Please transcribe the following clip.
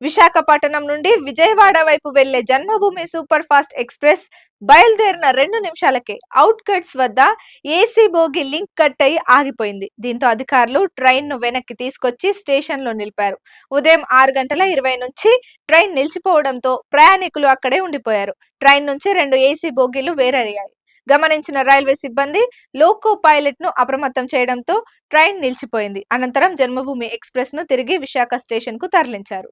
విశాఖపట్నం నుండి విజయవాడ వైపు వెళ్లే జన్మభూమి సూపర్ ఫాస్ట్ ఎక్స్ప్రెస్ బయలుదేరిన 2 నిమిషాలకే అవుట్కట్స్ వద్ద ఏసీ బోగి లింక్ కట్ అయి ఆగిపోయింది. దీంతో అధికారులు ట్రైన్ ను వెనక్కి తీసుకొచ్చి స్టేషన్ లో నిలిపారు. ఉదయం 6:20 నుంచి ట్రైన్ నిలిచిపోవడంతో ప్రయాణికులు అక్కడే ఉండిపోయారు. ట్రైన్ నుంచి 2 ఏసీ బోగీలు వేరయ్యాయి. గమనించిన రైల్వే సిబ్బంది లోకో పైలట్ ను అప్రమత్తం చేయడంతో ట్రైన్ నిలిచిపోయింది. అనంతరం జన్మభూమి ఎక్స్ప్రెస్ ను తిరిగి విశాఖ స్టేషన్ కు తరలించారు.